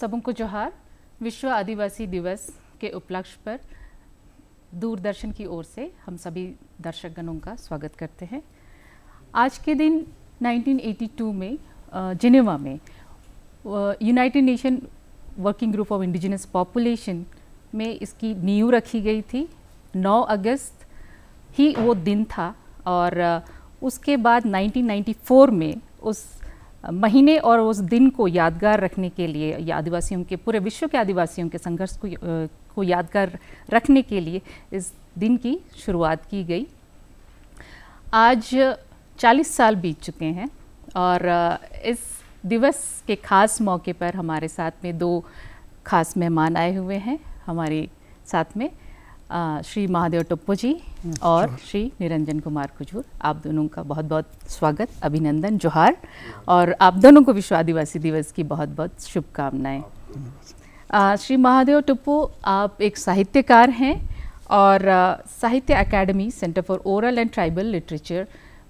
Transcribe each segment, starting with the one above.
सबको जोहार। विश्व आदिवासी दिवस के उपलक्ष्य पर दूरदर्शन की ओर से हम सभी दर्शकगणों का स्वागत करते हैं। आज के दिन 1982 में जिनेवा में United nation working group of indigenous population में इसकी नींव रखी गई थी। 9 अगस्त ही वो दिन था और उसके बाद 1994 में उस महीने और उस दिन को यादगार रखने के लिए या आदिवासियों के पूरे विश्व के आदिवासियों के संघर्ष को यादगार रखने के लिए इस दिन की शुरुआत की गई। आज 40 साल बीत चुके हैं और इस दिवस के खास मौके पर हमारे साथ में 2 खास मेहमान आए हुए हैं। हमारे साथ में श्री महादेव टुप्पो जी और श्री निरंजन कुमार खुजूर। आप दोनों का बहुत बहुत स्वागत, अभिनंदन, जोहार और आप दोनों को विश्व आदिवासी दिवस की बहुत बहुत शुभकामनाएं। श्री महादेव टुप्पो, आप एक साहित्यकार हैं और Sahitya Akademi centre for oral and tribal literature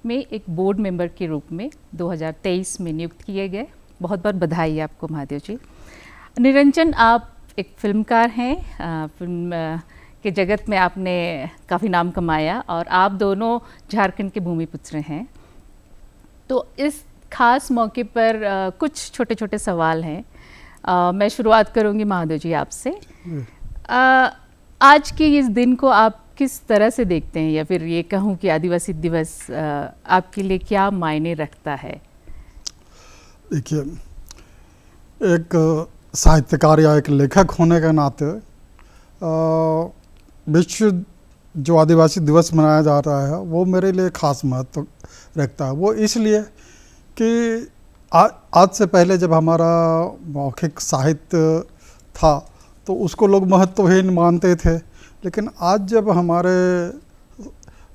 में एक बोर्ड मेंबर के रूप में 2023 में नियुक्त किए गए। बहुत बहुत बधाई आपको महादेव जी। निरंजन, आप एक फिल्मकार हैं। फिल्म के जगत में आपने काफ़ी नाम कमाया और आप दोनों झारखंड के भूमिपुत्र हैं। तो इस खास मौके पर कुछ छोटे छोटे सवाल हैं। मैं शुरुआत करूंगी महादेव जी आपसे। आज के इस दिन को आप किस तरह से देखते हैं, या फिर ये कहूँ कि आदिवासी दिवस आपके लिए क्या मायने रखता है? देखिए, एक साहित्यकार या एक लेखक होने के नाते विश्व जो आदिवासी दिवस मनाया जा रहा है वो मेरे लिए खास महत्व रखता है। वो इसलिए कि आज से पहले जब हमारा मौखिक साहित्य था तो उसको लोग महत्वहीन मानते थे, लेकिन आज जब हमारे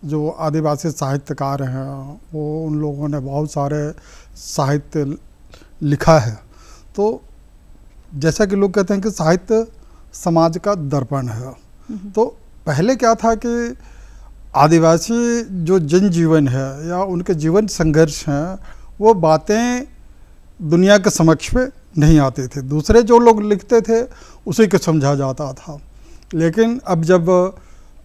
जो आदिवासी साहित्यकार हैं वो उन लोगों ने बहुत सारे साहित्य लिखा है, तो जैसा कि लोग कहते हैं कि साहित्य समाज का दर्पण है। तो पहले क्या था कि आदिवासी जो जनजीवन है या उनके जीवन संघर्ष हैं वो बातें दुनिया के समक्ष में नहीं आते थे। दूसरे जो लोग लिखते थे उसी को समझा जाता था, लेकिन अब जब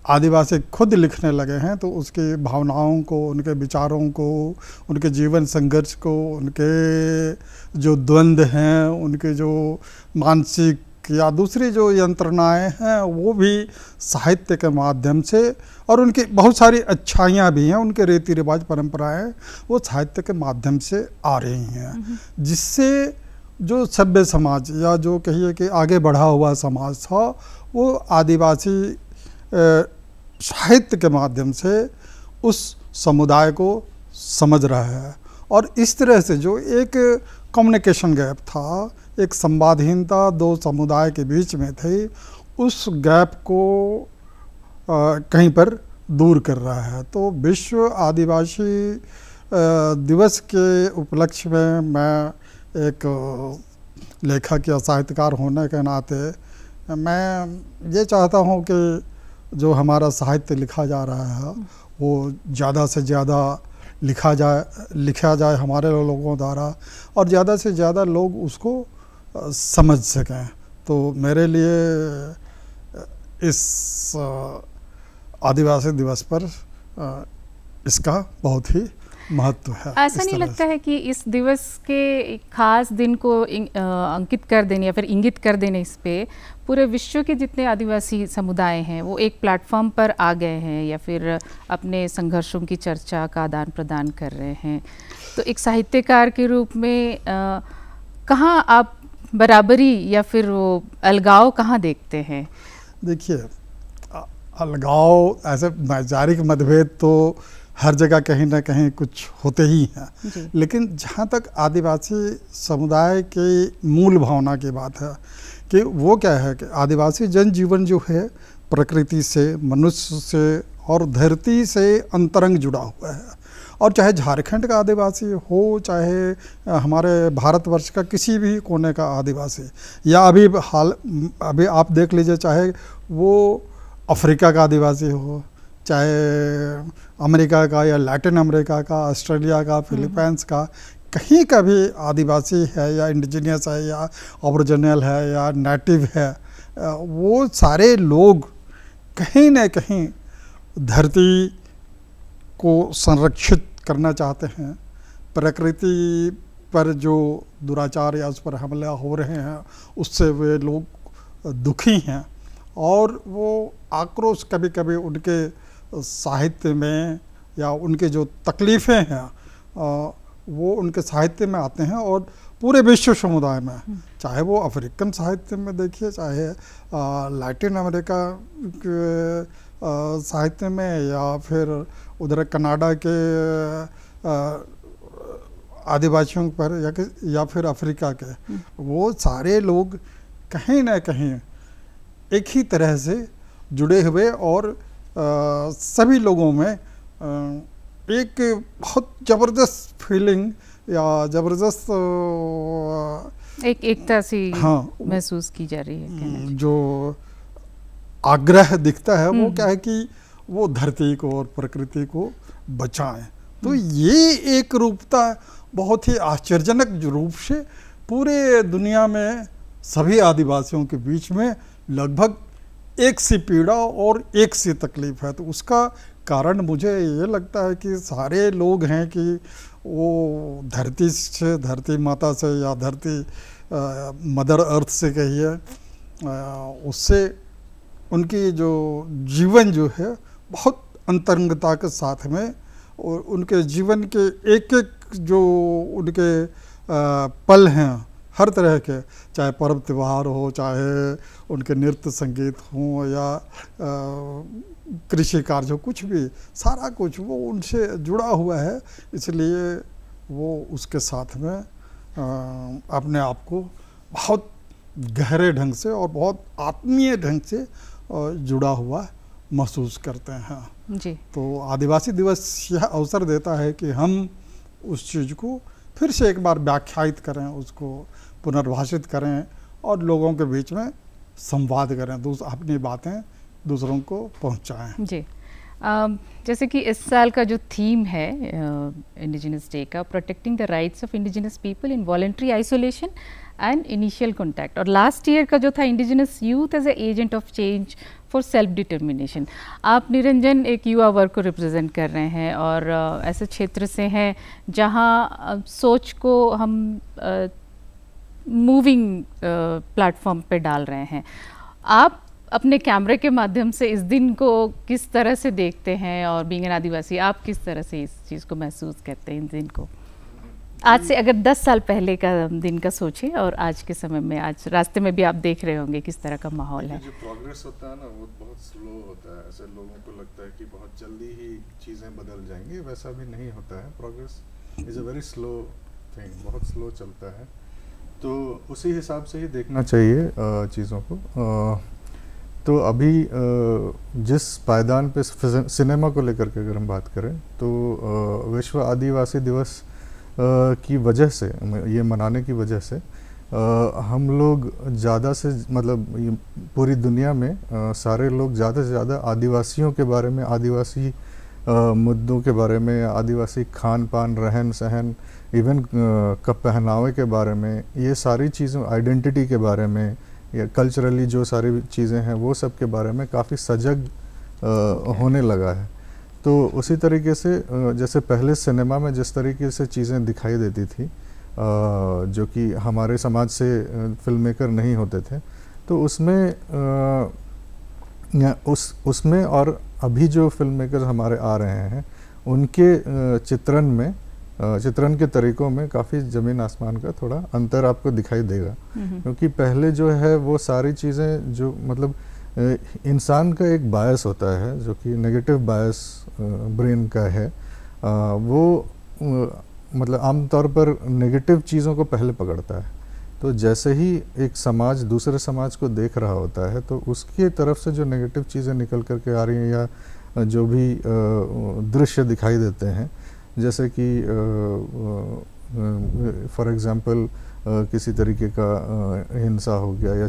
आदिवासी खुद लिखने लगे हैं तो उसकी भावनाओं को, उनके विचारों को, उनके जीवन संघर्ष को, उनके जो द्वंद्व हैं, उनके जो मानसिक या दूसरी जो यंत्रणाएं हैं वो भी साहित्य के माध्यम से, और उनकी बहुत सारी अच्छाइयाँ भी हैं, उनके रीति रिवाज परंपराएं वो साहित्य के माध्यम से आ रही हैं, जिससे जो सभ्य समाज या जो कहिए कि आगे बढ़ा हुआ समाज था वो आदिवासी साहित्य के माध्यम से उस समुदाय को समझ रहा है। और इस तरह से जो एक कम्युनिकेशन गैप था, एक संवादहीनता दो समुदाय के बीच में थी, उस गैप को कहीं पर दूर कर रहा है। तो विश्व आदिवासी दिवस के उपलक्ष्य में मैं एक लेखक या साहित्यकार होने के नाते मैं ये चाहता हूँ कि जो हमारा साहित्य लिखा जा रहा है वो ज़्यादा से ज़्यादा लिखा जाए हमारे लोगों द्वारा, और ज़्यादा से ज़्यादा लोग उसको समझ सकें। तो मेरे लिए इस आदिवासी दिवस पर इसका बहुत ही महत्व है। ऐसा नहीं लगता है कि इस दिवस के खास दिन को अंकित कर देने या फिर इंगित कर देने इस पे पूरे विश्व के जितने आदिवासी समुदाय हैं वो एक प्लेटफॉर्म पर आ गए हैं या फिर अपने संघर्षों की चर्चा का आदान प्रदान कर रहे हैं? तो एक साहित्यकार के रूप में कहाँ आप बराबरी या फिर वो अलगाव कहाँ देखते हैं? देखिए, अलगाव, ऐसे वैचारिक मतभेद तो हर जगह कहीं ना कहीं कुछ होते ही हैं, लेकिन जहाँ तक आदिवासी समुदाय की मूल भावना की बात है कि वो क्या है कि आदिवासी जनजीवन जो है प्रकृति से, मनुष्य से और धरती से अंतरंग जुड़ा हुआ है। और चाहे झारखंड का आदिवासी हो, चाहे हमारे भारतवर्ष का किसी भी कोने का आदिवासी, या अभी आप देख लीजिए, चाहे वो अफ्रीका का आदिवासी हो, चाहे अमेरिका का या लैटिन अमेरिका का, ऑस्ट्रेलिया का, फिलीपींस का, कहीं का भी आदिवासी है या इंडिजिनियस है या ओरिजिनल है या नेटिव है, वो सारे लोग कहीं न कहीं धरती को संरक्षित करना चाहते हैं। प्रकृति पर जो दुराचार या उस पर हमला हो रहे हैं उससे वे लोग दुखी हैं, और वो आक्रोश कभी कभी उनके साहित्य में या उनके जो तकलीफ़ें हैं वो उनके साहित्य में आते हैं। और पूरे विश्व समुदाय में, चाहे वो अफ्रीकन साहित्य में देखिए, चाहे लैटिन अमेरिका के साहित्य में, या फिर उधर कनाडा के आदिवासियों पर, या फिर अफ्रीका के, वो सारे लोग कहीं ना कहीं एक ही तरह से जुड़े हुए, और सभी लोगों में एक बहुत ज़बरदस्त फीलिंग या ज़बरदस्त एकता सी हाँ महसूस की जा रही है। जो आग्रह दिखता है वो क्या है कि वो धरती को और प्रकृति को बचाएं। तो ये एक रूपता बहुत ही आश्चर्यजनक रूप से पूरे दुनिया में सभी आदिवासियों के बीच में लगभग एक सी पीड़ा और एक सी तकलीफ है। तो उसका कारण मुझे ये लगता है कि सारे लोग हैं कि वो धरती से, धरती माता से, या धरती मदर अर्थ से कहिए, उससे उनकी जो जीवन जो है बहुत अंतरंगता के साथ में, और उनके जीवन के एक एक जो उनके पल हैं हर तरह के, चाहे पर्व त्यौहार हो, चाहे उनके नृत्य संगीत हो, या कृषि कार्य हो, कुछ भी, सारा कुछ वो उनसे जुड़ा हुआ है। इसलिए वो उसके साथ में अपने आप को बहुत गहरे ढंग से और बहुत आत्मीय ढंग से जुड़ा हुआ महसूस करते हैं जी। तो आदिवासी दिवस यह अवसर देता है कि हम उस चीज़ को फिर से एक बार व्याख्यायित करें, उसको पुनर्भाषित करें, और लोगों के बीच में संवाद करें, अपनी बातें दूसरों को पहुंचाएं। जी। जैसे कि इस साल का जो थीम है इंडिजिनस डे का, protecting the rights of indigenous people in voluntary isolation and initial contact, और लास्ट ईयर का जो था indigenous youth as a agent of change for self determination. आप निरंजन एक युवा वर्ग को रिप्रेजेंट कर रहे हैं, और ऐसे क्षेत्र से हैं जहां सोच को हम मूविंग प्लेटफॉर्म पे डाल रहे हैं। आप अपने कैमरे के माध्यम से इस दिन को किस तरह से देखते हैं, और बीइंग एन आदिवासी आप किस तरह से इस चीज़ को महसूस करते हैं, इन दिन को? आज से अगर 10 साल पहले का दिन का सोचें, और आज के समय में, आज रास्ते में भी आप देख रहे होंगे किस तरह का माहौल है। जो प्रोग्रेस होता है ना वो बहुत स्लो होता है। ऐसे लोगों को लगता है कि बहुत जल्दी ही चीज़ें बदल जाएंगी, वैसा भी नहीं होता है। Progress is a very slow thing, बहुत स्लो चलता है। तो उसी हिसाब से ही देखना चाहिए चीज़ों को। तो अभी जिस पायदान पे सिनेमा को लेकर के अगर हम बात करें, तो विश्व आदिवासी दिवस की वजह से, ये मनाने की वजह से हम लोग ज़्यादा से, मतलब पूरी दुनिया में सारे लोग ज़्यादा से ज़्यादा आदिवासियों के बारे में, आदिवासी मुद्दों के बारे में, आदिवासी खान पान, रहन सहन, इवन पहनावे के बारे में, ये सारी चीज़ों, आइडेंटिटी के बारे में, या कल्चरली जो सारी चीज़ें हैं वो सब के बारे में काफ़ी सजग होने लगा है। तो उसी तरीके से जैसे पहले सिनेमा में जिस तरीके से चीज़ें दिखाई देती थी, जो कि हमारे समाज से फिल्म मेकर नहीं होते थे, तो उसमें और अभी जो फिल्म मेकर हमारे आ रहे हैं उनके चित्रण के तरीक़ों में काफ़ी ज़मीन आसमान का थोड़ा अंतर आपको दिखाई देगा। क्योंकि पहले जो है वो सारी चीज़ें, जो मतलब इंसान का एक बायस होता है, जो कि नेगेटिव बायस ब्रेन का है, वो मतलब आमतौर पर नेगेटिव चीज़ों को पहले पकड़ता है। तो जैसे ही एक समाज दूसरे समाज को देख रहा होता है, तो उसकी तरफ से जो नेगेटिव चीज़ें निकल कर के आ रही हैं, या जो भी दृश्य दिखाई देते हैं, जैसे कि फॉर एग्ज़ाम्पल किसी तरीके का हिंसा हो गया, या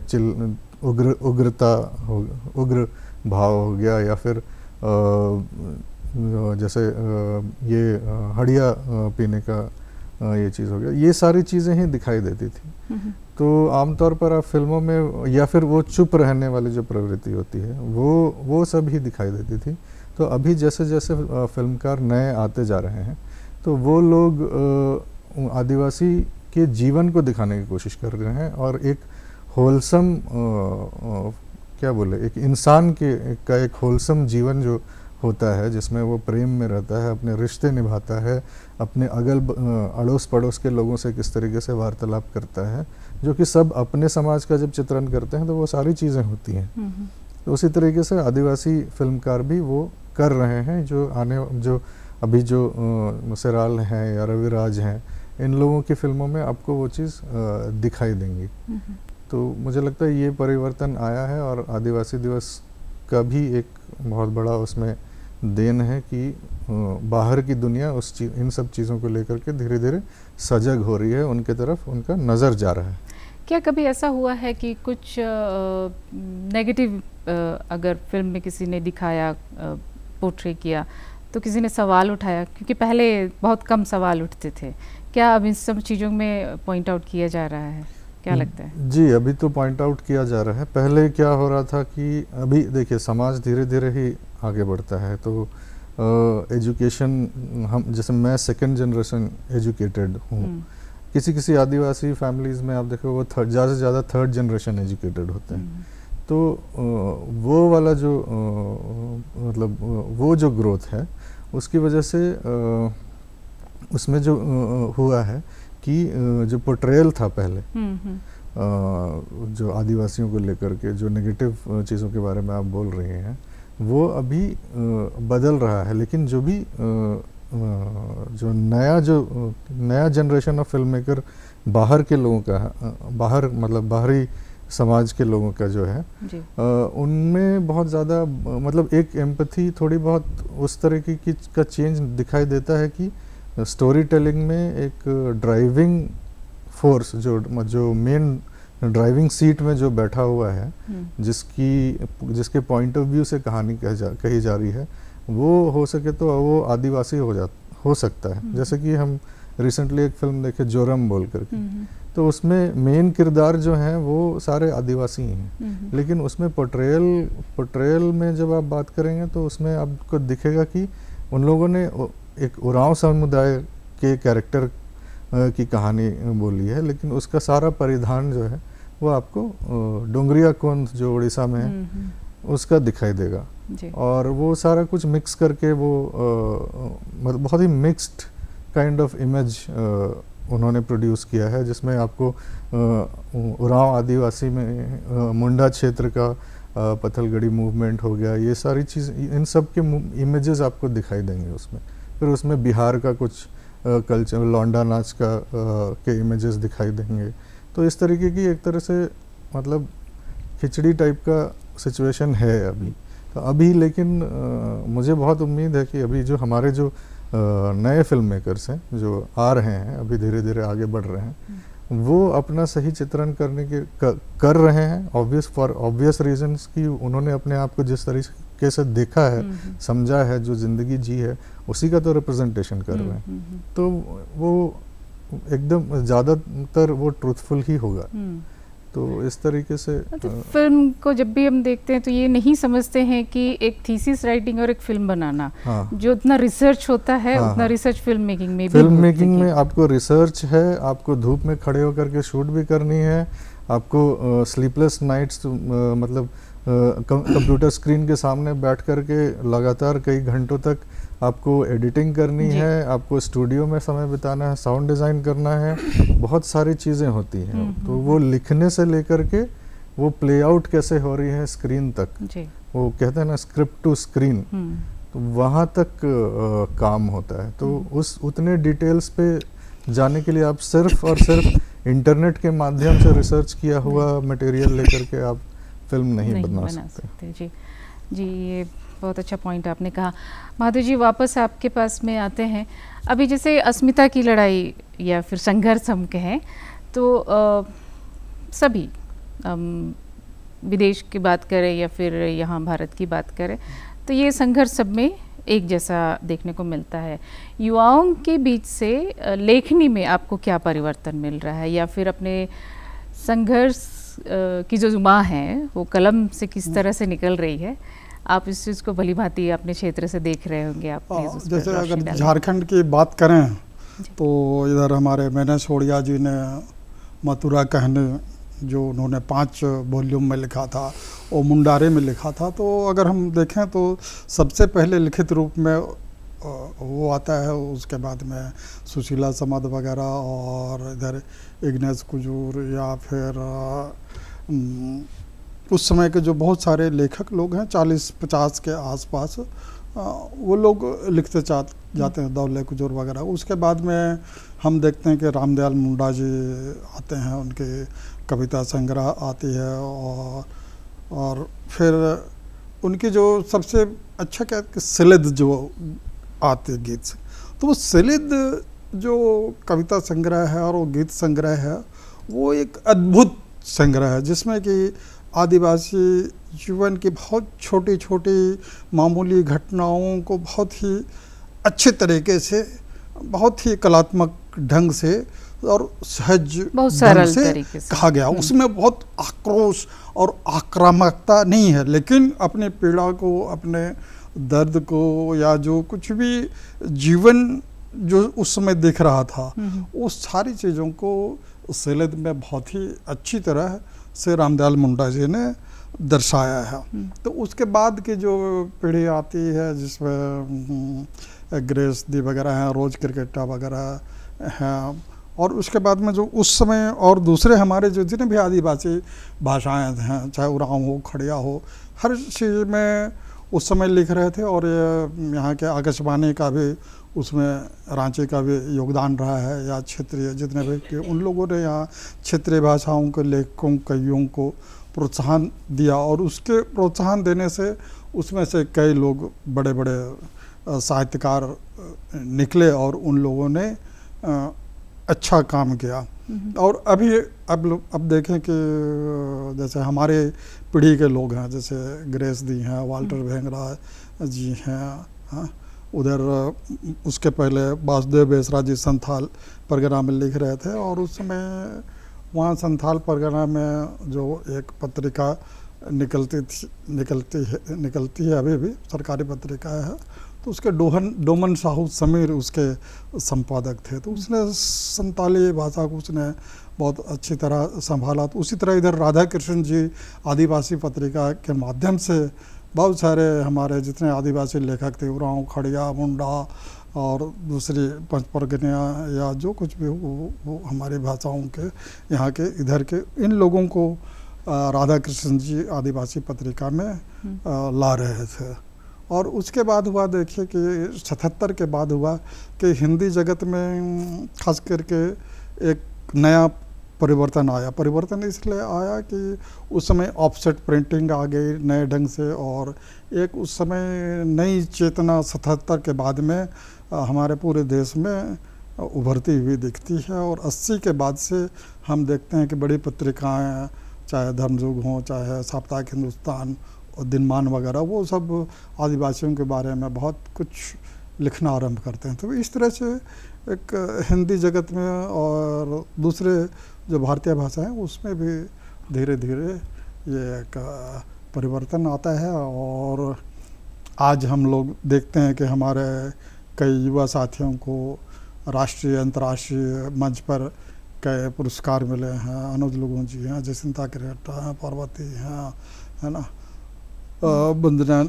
उग्र भाव हो गया, या फिर जैसे ये हड़िया पीने का ये चीज़ हो गया, ये सारी चीज़ें ही दिखाई देती थी। तो आमतौर पर आप फिल्मों में, या फिर वो चुप रहने वाली जो प्रवृत्ति होती है वो सब ही दिखाई देती थी। तो अभी जैसे जैसे फिल्मकार नए आते जा रहे हैं, तो वो लोग आदिवासी के जीवन को दिखाने की कोशिश कर रहे हैं, और एक होलसम क्या बोले, एक इंसान का एक होलसम जीवन जो होता है, जिसमें वो प्रेम में रहता है, अपने रिश्ते निभाता है, अपने अड़ोस पड़ोस के लोगों से किस तरीके से वार्तालाप करता है, जो कि सब अपने समाज का जब चित्रण करते हैं तो वो सारी चीज़ें होती हैं। तो उसी तरीके से आदिवासी फिल्मकार भी वो कर रहे हैं, जो अभी जो सिराल हैं या रविराज हैं, इन लोगों की फिल्मों में आपको वो चीज़ दिखाई देंगी। तो मुझे लगता है ये परिवर्तन आया है, और आदिवासी दिवस का भी एक बहुत बड़ा उसमें देन है कि बाहर की दुनिया इन सब चीज़ों को लेकर के धीरे धीरे सजग हो रही है, उनके तरफ उनका नज़र जा रहा है। क्या कभी ऐसा हुआ है कि कुछ नेगेटिव अगर फिल्म में किसी ने दिखाया, पोर्ट्रे किया, तो किसी ने सवाल उठाया? क्योंकि पहले बहुत कम सवाल उठते थे, क्या अब इन सब चीज़ों में पॉइंट आउट किया जा रहा है? क्या लगता है? जी, अभी तो पॉइंट आउट किया जा रहा है। पहले क्या हो रहा था कि अभी देखिए समाज धीरे धीरे ही आगे बढ़ता है, तो एजुकेशन, हम जैसे मैं सेकंड जनरेशन एजुकेटेड हूँ, किसी आदिवासी फैमिलीज़ में आप देखो वो ज़्यादा से ज़्यादा थर्ड जनरेशन एजुकेटेड होते हैं। तो वो वाला जो मतलब वो जो ग्रोथ है, उसकी वजह से उसमें जो हुआ है कि जो पोर्ट्रेयल था पहले जो आदिवासियों को लेकर के, जो नेगेटिव चीज़ों के बारे में आप बोल रहे हैं, वो अभी बदल रहा है। लेकिन जो भी जो नया जनरेशन ऑफ फिल्म मेकर बाहर के लोगों का, बाहर मतलब बाहरी समाज के लोगों का जो है, उनमें बहुत ज़्यादा मतलब एक एम्पैथी, थोड़ी बहुत उस तरह की का चेंज दिखाई देता है कि स्टोरी टेलिंग में एक ड्राइविंग फोर्स, जो मेन ड्राइविंग सीट में जो बैठा हुआ है, जिसके पॉइंट ऑफ व्यू से कहानी कही जा रही है, वो हो सके तो वो आदिवासी हो सकता है। जैसे कि हम रिसेंटली एक फिल्म देखे जोरम बोल करके, तो उसमें मेन किरदार जो हैं वो सारे आदिवासी हैं, लेकिन उसमें पोर्ट्रेयल में जब आप बात करेंगे तो उसमें आपको दिखेगा कि उन लोगों ने एक उरांव समुदाय के कैरेक्टर की कहानी बोली है, लेकिन उसका सारा परिधान जो है वो आपको डोंगरिया कोंद जो उड़ीसा में है उसका दिखाई देगा, और वो सारा कुछ मिक्स करके वो मतलब बहुत ही मिक्स्ड काइंड ऑफ इमेज उन्होंने प्रोड्यूस किया है, जिसमें आपको उरांव आदिवासी में मुंडा क्षेत्र का पथलगड़ी मूवमेंट हो गया, ये सारी चीज़, इन सब के इमेजेस आपको दिखाई देंगे उसमें। फिर उसमें बिहार का कुछ कल्चर, लौंडा नाच का के इमेजेस दिखाई देंगे। तो इस तरीके की एक तरह से मतलब खिचड़ी टाइप का सिचुएशन है अभी। तो अभी लेकिन मुझे बहुत उम्मीद है कि अभी जो हमारे जो नए फिल्म मेकर्स हैं जो आ रहे हैं, अभी धीरे धीरे आगे बढ़ रहे हैं, वो अपना सही चित्रण करने के कर रहे हैं, फॉर ऑब्वियस रीजंस कि उन्होंने अपने आप को जिस तरीके से देखा है, समझा है, जो ज़िंदगी जी है, उसी का तो रिप्रेजेंटेशन कर रहे हैं। तो वो एकदम ज़्यादातर वो ट्रूथफुल ही होगा। तो इस तरीके से तो फिल्म को जब भी हम देखते हैं तो ये नहीं समझते हैं कि एक थीसिस राइटिंग और एक फिल्म बनाना, जो उतना रिसर्च होता है, उतना रिसर्च फिल्म मेकिंग में भी, फिल्म मेकिंग में आपको रिसर्च है, आपको धूप में खड़े होकर के शूट भी करनी है, आपको स्लीपलेस नाइट्स मतलब कंप्यूटर स्क्रीन के सामने बैठ करके लगातार कई घंटों तक आपको एडिटिंग करनी है, आपको स्टूडियो में समय बिताना है, साउंड डिज़ाइन करना है, बहुत सारी चीज़ें होती हैं। तो वो लिखने से लेकर के वो प्ले आउट कैसे हो रही है स्क्रीन तक, वो कहते हैं ना स्क्रिप्ट टू स्क्रीन, तो वहाँ तक काम होता है। तो उस उतने डिटेल्स पे जाने के लिए आप सिर्फ और सिर्फ इंटरनेट के माध्यम से रिसर्च किया हुआ मटेरियल लेकर के आप फिल्म नहीं बना सकते। जी, ये बहुत अच्छा पॉइंट आपने कहा। माधव जी, वापस आपके पास में आते हैं। अभी जैसे अस्मिता की लड़ाई या फिर संघर्ष हम कहें तो सभी विदेश की बात करें या फिर यहाँ भारत की बात करें, तो ये संघर्ष सब में एक जैसा देखने को मिलता है। युवाओं के बीच से लेखनी में आपको क्या परिवर्तन मिल रहा है, या फिर अपने संघर्ष की जो जुबां है वो कलम से किस तरह से निकल रही है? आप इस चीज़ को भली भांति अपने क्षेत्र से देख रहे होंगे। आप जैसे अगर झारखंड की बात करें तो इधर हमारे मैना छोड़िया जी ने मथुरा कहने जो उन्होंने 5 वॉल्यूम में लिखा था, वो मुंडारे में लिखा था। तो अगर हम देखें तो सबसे पहले लिखित रूप में वो आता है, उसके बाद में सुशीला समाध वगैरह, और इधर इग्नेस कुजूर या फिर उस समय के जो बहुत सारे लेखक लोग हैं 40-50 के आसपास, वो लोग लिखते जाते हैं, दौले कुजूर वगैरह। उसके बाद में हम देखते हैं कि रामदयाल मुंडा जी आते हैं, उनके कविता संग्रह आती है, और फिर उनकी जो सबसे अच्छा क्या कि सिलिद जो आते गीत से, तो वो सिलिद जो कविता संग्रह है और वो गीत संग्रह है, वो एक अद्भुत संग्रह है जिसमें कि आदिवासी जीवन की बहुत छोटी छोटी मामूली घटनाओं को बहुत ही अच्छे तरीके से, बहुत ही कलात्मक ढंग से और सहज ढंग से कहा गया। उसमें बहुत आक्रोश और आक्रामकता नहीं है, लेकिन अपने पीड़ा को, अपने दर्द को, या जो कुछ भी जीवन जो उस समय दिख रहा था, उस सारी चीज़ों को सिलिद में बहुत ही अच्छी तरह से रामदयाल मुंडा जी ने दर्शाया है। तो उसके बाद की जो पीढ़ी आती है जिसमें ग्रेस दी वगैरह हैं, रोज क्रिकेटा वगैरह हैं, और उसके बाद में जो उस समय और दूसरे हमारे जो जितने भी आदिवासी भाषाएं हैं, चाहे उरांव हो, खड़िया हो, हर चीज़ में उस समय लिख रहे थे। और यहाँ के आकाशवाणी का भी उसमें रांची का भी योगदान रहा है, या क्षेत्रीय जितने भी कि उन लोगों ने यहाँ क्षेत्रीय भाषाओं के लेखकों, कवियों को प्रोत्साहन दिया, और उसके प्रोत्साहन देने से उसमें से कई लोग बड़े बड़े साहित्यकार निकले, और उन लोगों ने अच्छा काम किया। और अब देखें कि जैसे हमारे पीढ़ी के लोग हैं, जैसे ग्रेस दी हैं, वाल्टर भेंगरा जी हैं, हाँ, उधर उसके पहले वासुदेव बेसरा जी संथाल परगना में लिख रहे थे, और उस समय वहाँ संथाल परगना में जो एक पत्रिका निकलती है अभी भी, सरकारी पत्रिका है, तो उसके डोमन साहू समीर उसके संपादक थे। तो उसने संताली भाषा को उसने बहुत अच्छी तरह संभाला। तो उसी तरह इधर राधा कृष्ण जी आदिवासी पत्रिका के माध्यम से बहुत सारे हमारे जितने आदिवासी लेखक थे, उरांव, खड़िया, मुंडा और दूसरी पंचपरगनिया या जो कुछ भी वो हमारी भाषाओं के यहाँ के इधर के इन लोगों को राधा कृष्ण जी आदिवासी पत्रिका में ला रहे थे। और उसके बाद हुआ देखिए कि 77 के बाद हुआ कि हिंदी जगत में खास करके एक नया परिवर्तन आया। परिवर्तन इसलिए आया कि उस समय ऑफसेट प्रिंटिंग आ गई नए ढंग से, और एक उस समय नई चेतना 77 के बाद में हमारे पूरे देश में उभरती हुई दिखती है। और 80 के बाद से हम देखते हैं कि बड़ी पत्रिकाएं, चाहे धर्मयुग हों, चाहे साप्ताहिक हिंदुस्तान और दिनमान वगैरह, वो सब आदिवासियों के बारे में बहुत कुछ लिखना आरंभ करते हैं। तो इस तरह से एक हिंदी जगत में और दूसरे जो भारतीय भाषा है उसमें भी धीरे धीरे ये एक परिवर्तन आता है। और आज हम लोग देखते हैं कि हमारे कई युवा साथियों को राष्ट्रीय अंतर्राष्ट्रीय मंच पर कई पुरस्कार मिले हैं। अनुज लुगुन जी हैं, जयसिंता क्रिएटा हैं, पार्वती हैं, है ना, वंदना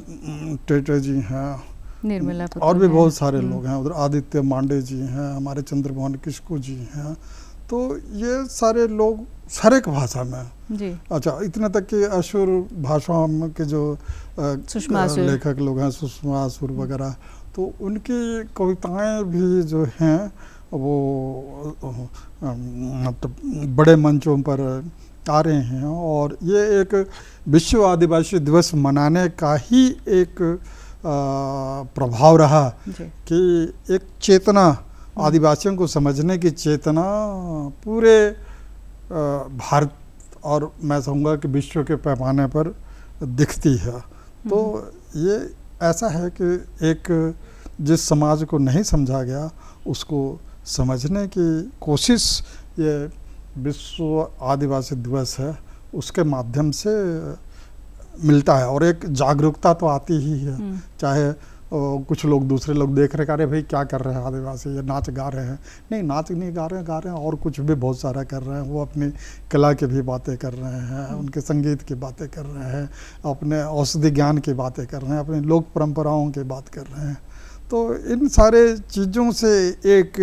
टेटे जी हैं, निर्मला और भी बहुत सारे लोग हैं। उधर आदित्य मांडे जी हैं, हमारे चंद्रमोहन किस्कू जी हैं। तो ये सारे लोग हर एक भाषा में जी। अच्छा, इतना तक कि असुर भाषाओं के जो लेखक लोग हैं, सुषमा असुर वगैरह, तो उनकी कविताएं भी जो हैं वो मतलब बड़े मंचों पर आ रहे हैं। और ये एक विश्व आदिवासी दिवस मनाने का ही एक प्रभाव रहा कि एक चेतना, आदिवासियों को समझने की चेतना पूरे भारत और मैं कहूँगा कि विश्व के पैमाने पर दिखती है। तो ये ऐसा है कि एक जिस समाज को नहीं समझा गया उसको समझने की कोशिश ये विश्व आदिवासी दिवस है उसके माध्यम से मिलता है। और एक जागरूकता तो आती ही है, चाहे कुछ लोग दूसरे लोग देख रहे अरे भाई क्या कर रहे हैं आदिवासी, ये नाच गा रहे हैं, नहीं नाच नहीं गा रहे हैं और कुछ भी बहुत सारा कर रहे हैं। वो अपनी कला की भी बातें कर रहे हैं, उनके संगीत की बातें कर रहे हैं, अपने औषधि ज्ञान की बातें कर रहे हैं, अपनी लोक परंपराओं की बात कर रहे हैं। तो इन सारे चीज़ों से एक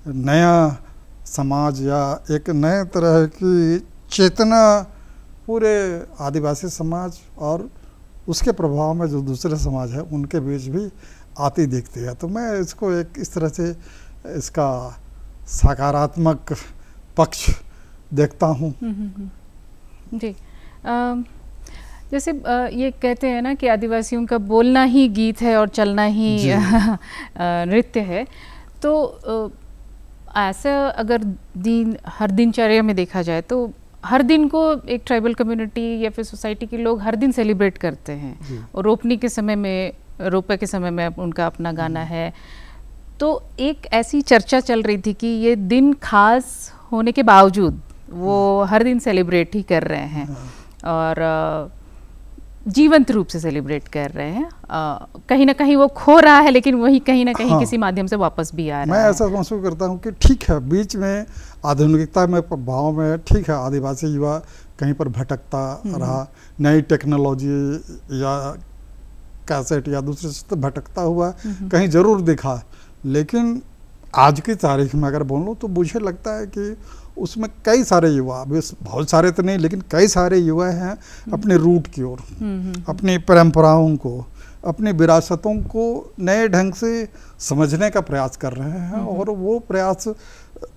नया समाज या एक नए तरह की चेतना पूरे आदिवासी समाज और उसके प्रभाव में जो दूसरे समाज है उनके बीच भी आती दिखती है। तो मैं इसको एक इस तरह से इसका सकारात्मक पक्ष देखता हूँ। जी जैसे ये कहते हैं ना कि आदिवासियों का बोलना ही गीत है और चलना ही नृत्य है। तो ऐसा अगर हर दिनचर्या में देखा जाए तो हर दिन को एक ट्राइबल कम्युनिटी या फिर सोसाइटी के लोग हर दिन सेलिब्रेट करते हैं और रोपनी के समय में, रोपे के समय में उनका अपना गाना है। तो एक ऐसी चर्चा चल रही थी कि ये दिन खास होने के बावजूद वो हर दिन सेलिब्रेट ही कर रहे हैं और जीवंत रूप से सेलिब्रेट कर रहे हैं। कहीं ना कहीं वो खो रहा है लेकिन वही कहीं ना कहीं किसी माध्यम से वापस भी आ रहा है। मैं ऐसा महसूस करता हूँ कि ठीक है बीच में आधुनिकता में प्रभाव में ठीक है आदिवासी युवा कहीं पर भटकता रहा, नई टेक्नोलॉजी या कैसेट या दूसरे से भटकता हुआ कहीं जरूर दिखा। लेकिन आज की तारीख में अगर बोलूँ तो मुझे लगता है कि उसमें कई सारे युवा, बहुत सारे तो नहीं लेकिन कई सारे युवा हैं अपने रूट की ओर, अपनी परंपराओं को, अपनी विरासतों को नए ढंग से समझने का प्रयास कर रहे हैं। और वो प्रयास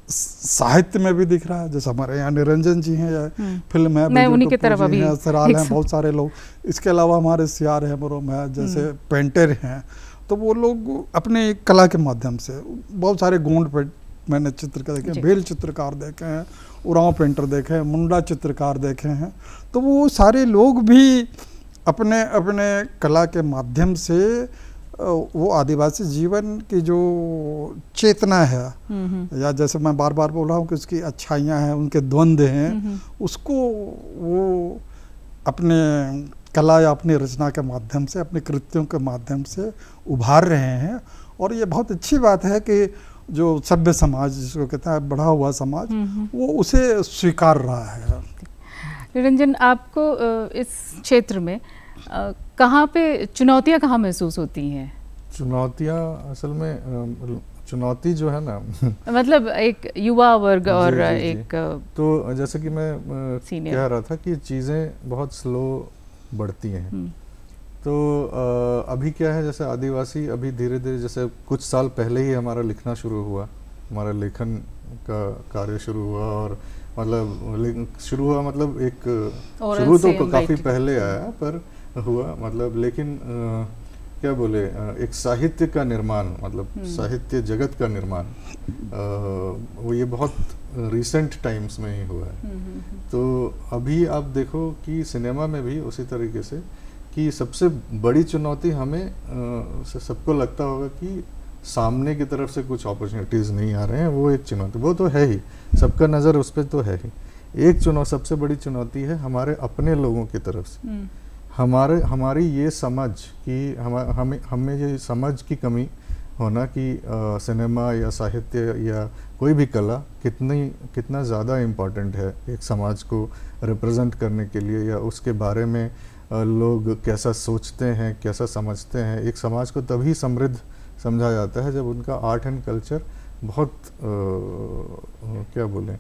साहित्य में भी दिख रहा है, जैसे हमारे यहाँ निरंजन जी हैं या फिल्म है, मैं उन्हीं की तरफ अभी सराल हैं, बहुत सारे लोग। इसके अलावा हमारे सियार है, मरोम है, जैसे पेंटर हैं। तो वो लोग अपने कला के माध्यम से बहुत सारे गोंड पे मैंने चित्र देखे, भेल चित्रकार देखे हैं, उरांव पेंटर देखे हैं, मुंडा चित्रकार देखे हैं। तो वो सारे लोग भी अपने अपने कला के माध्यम से वो आदिवासी जीवन की जो चेतना है या जैसे मैं बार बार बोल रहा हूँ कि उसकी अच्छाइयाँ हैं, उनके द्वंद्व हैं, उसको वो अपने कला या अपनी रचना के माध्यम से, अपने कृत्यों के माध्यम से उभार रहे हैं। और ये बहुत अच्छी बात है कि जो सभ्य समाज जिसको कहते हैं बढ़ा हुआ समाज, वो उसे स्वीकार रहा है। निरंजन, आपको इस क्षेत्र में कहाँ पे चुनौतियाँ कहाँ महसूस होती हैं? चुनौतियाँ असल में चुनौती जो है ना मतलब एक युवा वर्ग और एक तो जैसे कि मैं कह रहा था कि चीज़ें बहुत स्लो बढ़ती हैं। तो अभी क्या है, जैसे आदिवासी अभी धीरे धीरे, जैसे कुछ साल पहले ही हमारा लिखना शुरू हुआ, हमारा लेखन का कार्य शुरू हुआ। और मतलब शुरू हुआ मतलब एक शुरू तो काफ़ी पहले आया पर हुआ मतलब, लेकिन क्या बोले, एक साहित्य का निर्माण, मतलब साहित्य जगत का निर्माण वो ये बहुत रिसेंट टाइम्स में ही हुआ है। तो अभी आप देखो कि सिनेमा में भी उसी तरीके से कि सबसे बड़ी चुनौती हमें सबको लगता होगा कि सामने की तरफ से कुछ अपॉर्चुनिटीज़ नहीं आ रहे हैं, वो एक चुनौती, वो तो है ही, सबका नज़र उस पर तो है ही। एक सबसे बड़ी चुनौती है हमारे अपने लोगों की तरफ से, हमारी ये समझ कि हमें ये समझ की कमी होना कि सिनेमा या साहित्य या कोई भी कला कितना ज़्यादा इम्पॉर्टेंट है एक समाज को रिप्रेजेंट करने के लिए, या उसके बारे में लोग कैसा सोचते हैं, कैसा समझते हैं। एक समाज को तभी समृद्ध समझा जाता है जब उनका आर्ट एंड कल्चर बहुत क्या बोलें,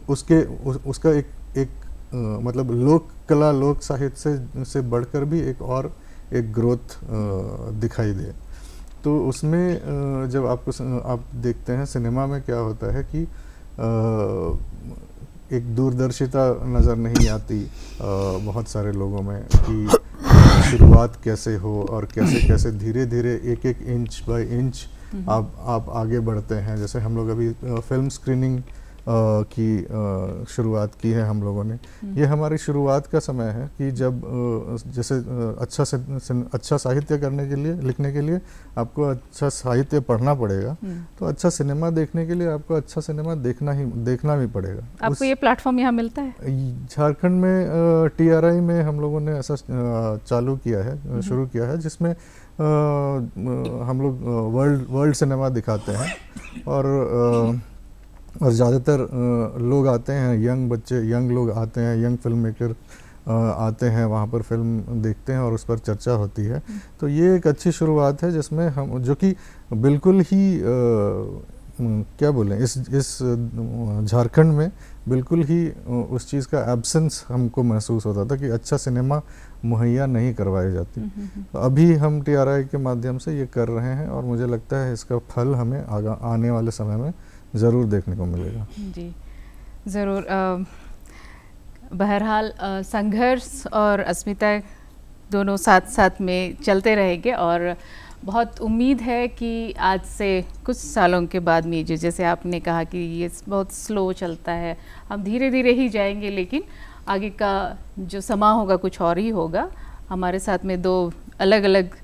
उसका एक मतलब लोक कला, लोक साहित्य से बढ़कर भी एक ग्रोथ दिखाई दे। तो उसमें जब आप देखते हैं सिनेमा में क्या होता है कि एक दूरदर्शिता नज़र नहीं आती बहुत सारे लोगों में कि शुरुआत कैसे हो और कैसे धीरे धीरे एक इंच बाय इंच आप आगे बढ़ते हैं। जैसे हम लोग अभी फिल्म स्क्रीनिंग की शुरुआत की है हम लोगों ने। ये हमारी शुरुआत का समय है कि जब जैसे अच्छा साहित्य करने के लिए, लिखने के लिए आपको अच्छा साहित्य पढ़ना पड़ेगा, तो अच्छा सिनेमा देखने के लिए आपको अच्छा सिनेमा देखना भी पड़ेगा। आपको ये प्लेटफॉर्म यहाँ मिलता है? झारखंड में TRI में हम लोगों ने ऐसा चालू किया है, शुरू किया है, जिसमें हम लोग वर्ल्ड सिनेमा दिखाते हैं और ज़्यादातर लोग आते हैं, यंग लोग आते हैं, यंग फिल्म मेकर आते हैं, वहाँ पर फिल्म देखते हैं और उस पर चर्चा होती है। तो ये एक अच्छी शुरुआत है जिसमें हम, जो कि बिल्कुल ही क्या बोलें, इस झारखंड में बिल्कुल ही उस चीज़ का एब्सेंस हमको महसूस होता था कि अच्छा सिनेमा मुहैया नहीं करवाई जाती। तो अभी हम TRI के माध्यम से ये कर रहे हैं और मुझे लगता है इसका फल हमें आने वाले समय में ज़रूर देखने को मिलेगा। जी ज़रूर। बहरहाल संघर्ष और अस्मिता दोनों साथ साथ में चलते रहेंगे और बहुत उम्मीद है कि आज से कुछ सालों के बाद में, जो जैसे आपने कहा कि ये बहुत स्लो चलता है, हम धीरे धीरे ही जाएंगे, लेकिन आगे का जो समा होगा कुछ और ही होगा। हमारे साथ में दो अलग अलग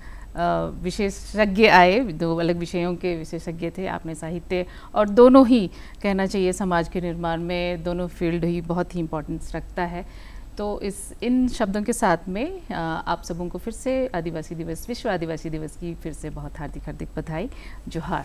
विशेषज्ञ आए, दो अलग विषयों के विशेषज्ञ थे। आपने साहित्य, और दोनों ही कहना चाहिए समाज के निर्माण में दोनों फील्ड ही बहुत ही इम्पोर्टेंस रखता है। तो इन शब्दों के साथ में आप सबों को फिर से आदिवासी दिवस, विश्व आदिवासी दिवस की फिर से बहुत हार्दिक बधाई। जोहार।